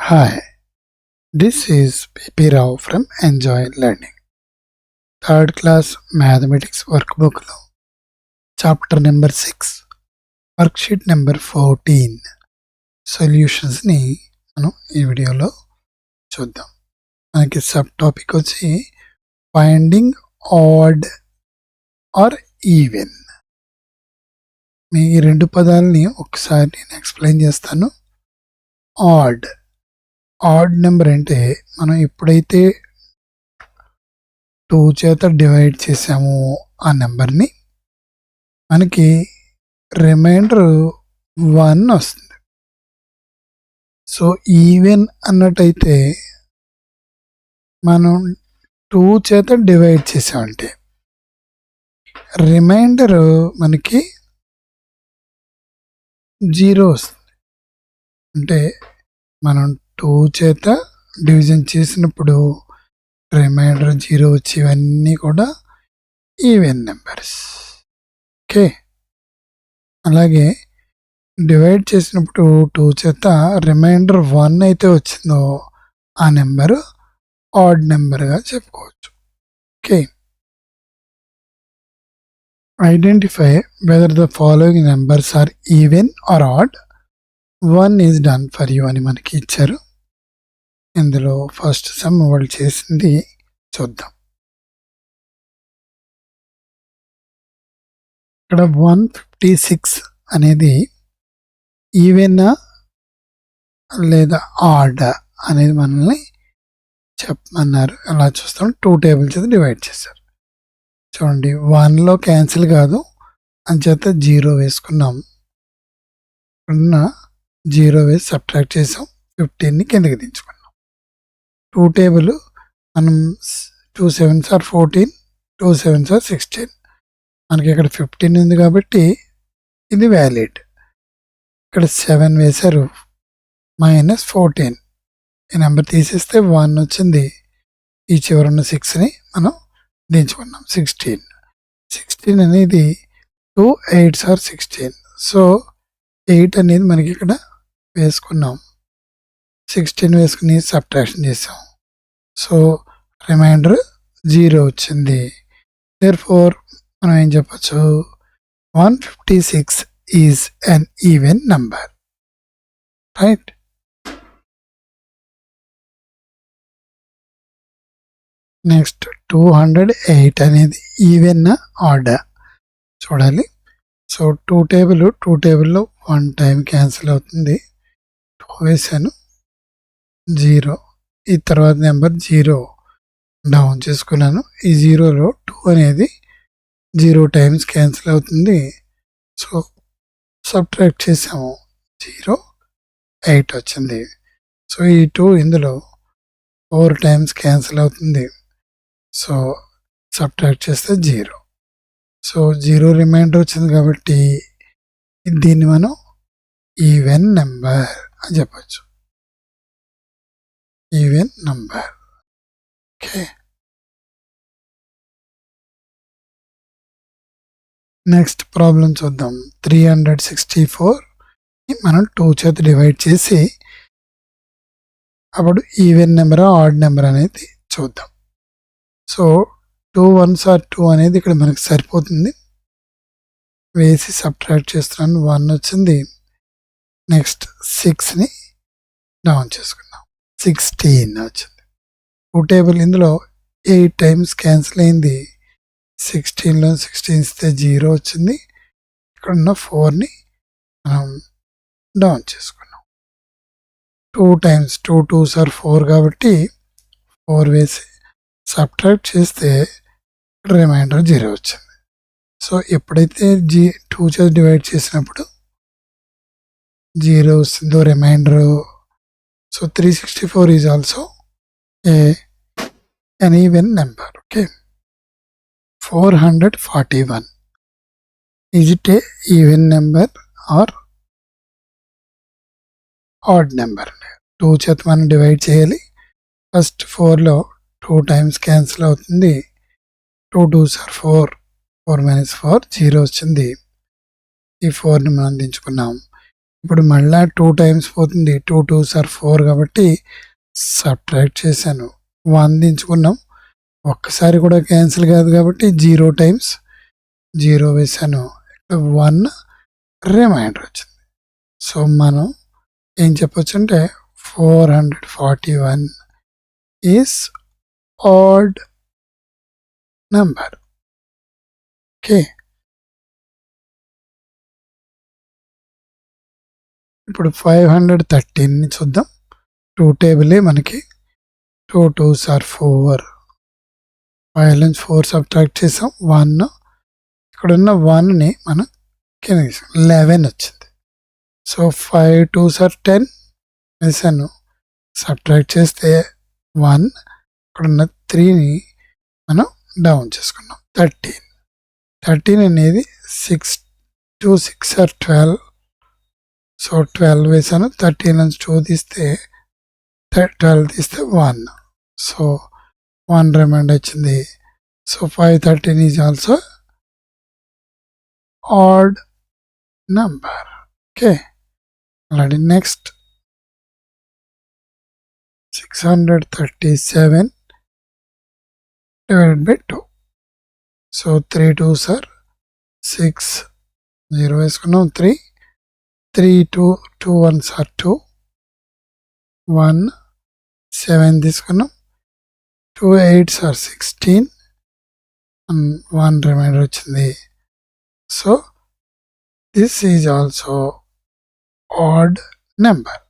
Hi, this is P. Rao from Enjoy Learning. Third class mathematics workbook lo chapter number 6, worksheet number 14 solutions ni మనం ఈ వీడియోలో చూద్దాం. మనకి sub topic వచ్చి finding add are even. మీ ఈ రెండు పదాలని ఒకసారి నేను ఎక్స్ప్లెయిన్ చేస్తాను. ఆడ్ నెంబర్ అంటే మనం ఎప్పుడైతే 2 చేత డివైడ్ చేసామో ఆ నెంబర్ని మనకి రిమైండర్ 1 వస్తుంది. సో ఈవెన్ అన్నట్టయితే మనం 2 చేత డివైడ్ చేసామంటే రిమైండర్ మనకి 0 వస్తుంది. అంటే మనం 2 చేత డివిజన్ చేసినప్పుడు రిమైండర్ 0 వచ్చేవన్నీ కూడా ఈవెన్ నెంబర్స్. ఓకే, అలాగే డివైడ్ చేసినప్పుడు 2 చేత రిమైండర్ 1 అయితే వచ్చిందో ఆ నెంబరు ఆడ్ నెంబర్గా చెప్పుకోవచ్చు. Okay, identify whether the following numbers are even or odd. 1 is done for you అని మనకి ఇచ్చారు. ఇందులో ఫస్ట్ సమ్ వాళ్ళు చేసింది చూద్దాం. ఇక్కడ 156 అనేది ఈవెనా లేదా ఆడ్ అనేది మనల్ని చెప్పమన్నారు. ఎలా చూస్తాం, 2 టేబుల్స్ అయితే డివైడ్ చేశారు. చూడండి, 1లో క్యాన్సిల్ కాదు అంచేత 0 వేసుకున్నాం. ఉన్న 0 వేసి సబ్ట్రాక్ట్ చేసాం, 15ని కిందకి దించుకున్నాం. 2 టేబుల్ మనం 2 7s are 14, 2 7s are 16. మనకి ఇక్కడ 15 ఉంది కాబట్టి ఇది వ్యాలిడ్. ఇక్కడ 7 వేశారు, -14. ఈ నెంబర్ తీసేస్తే 1 వచ్చింది. ఈ చివరున్న 6ని మనం దించుకున్నాం. 16 అనేది 2 8s are 16. సో 8 అనేది మనకి ఇక్కడ వేసుకున్నాం, 16 వేసుకుని సబ్ట్రాక్షన్ చేసాం. సో రిమైండర్ 0 వచ్చింది. దేర్ఫోర్ మనం ఏం చెప్పచ్చు, 156 is an even number. Right. Next 208 అనేది ఈవెన్ ఆడ్ చూడాలి. సో 2 టేబుల్లో 1 టైం క్యాన్సిల్ అవుతుంది. 2 వేసాను, 0. ఈ తర్వాత నెంబర్ 0 డౌన్ చేసుకున్నాను. ఈ 0లో 2 అనేది 0 టైమ్స్ క్యాన్సిల్ అవుతుంది. సో సబ్ట్రాక్ట్ చేసాము, 0 8 వచ్చింది. సో ఈ 2 ఇందులో 4 టైమ్స్ క్యాన్సిల్ అవుతుంది. సో సబ్ట్రాక్ట్ చేస్తే 0. సో 0 రిమైండర్ వచ్చింది కాబట్టి దీన్ని మనం ఈవెన్ నెంబర్ అని చెప్పచ్చు. Even number. Okay, next problem చూద్దాం. 364 మనం 2 చేత డివైడ్ చేసి అప్పుడు ఈవెన్ నెంబర్ ఆడ్ నెంబర్ అనేది చూద్దాం. సో 2 1s are 2 అనేది ఇక్కడ మనకి సరిపోతుంది. వేసి సబ్ట్రాక్ట్ చేస్తున్నాను, 1 వచ్చింది. నెక్స్ట్ 6ని డౌన్ చేసుకున్నాం, 16 వచ్చింది. 2 టేబుల్ ఇందులో 8 టైమ్స్ క్యాన్సిల్ అయింది. 16లో 16 ఇస్తే 0 వచ్చింది. ఇక్కడ ఉన్న 4ని మనం డౌన్ చేసుకున్నాం. 2 టైమ్స్ 2 2s are 4 కాబట్టి 4 వేసి సబ్ట్రాక్ట్ చేస్తే రిమైండర్ 0 వచ్చింది. సో ఎప్పుడైతే 2 చేత డివైడ్ చేసినప్పుడు 0 వస్తుందో remainder. So 364 is also an even number. Okay, 441 is it a even number or odd number? 2 చేత మనం డివైడ్ చేయాలి. ఫస్ట్ 4లో 2 టైమ్స్ క్యాన్సిల్ అవుతుంది. 2 2s are 4, 4 - 4 0 వచ్చింది. ఈ 4ని మనం దించుకున్నాం. ఇప్పుడు మళ్ళా 2 టైమ్స్ పోతుంది. 2 2s are 4 కాబట్టి సబ్ట్రాక్ట్ చేశాను. 1 దించుకున్నాం. ఒక్కసారి కూడా క్యాన్సిల్ కాదు కాబట్టి 0 టైమ్స్ 0 వేశాను. 1 రిమైండర్ వచ్చింది. సో మనం ఏం చెప్పొచ్చు అంటే 441 ఈజ్ ఆడ్ నెంబర్. ఓకే, ఇప్పుడు 513ని చూద్దాం. 2 టేబులే మనకి. 2 2s are 4. 5 నుంచి 4 సబ్ట్రాక్ట్ చేసాం. 1 ఇక్కడున్న 1ని మనం కింద 11 వచ్చింది. సో 5 2s are 10 వేసాను. సబ్ట్రాక్ట్ చేస్తే 1 ఇక్కడున్న 3ని మనం డౌన్ చేసుకున్నాం. 13 అనేది 6 2 6 are 12. సో 12 వేసాను. 13 నుంచి 2 తీస్తే 12 తీస్తే 1. సో 1 రిమైండర్ వచ్చింది. So 513 is also odd number. Okay, అలాగే next 637 divided by 2. So 3 2s are 6. 0 వేసుకున్నాం. 3 3 2 2 1s are 2. 1 7 తీసుకున్నాం. 2 8s are 16 and 1 రిమైండర్ వచ్చింది. So this is also odd number.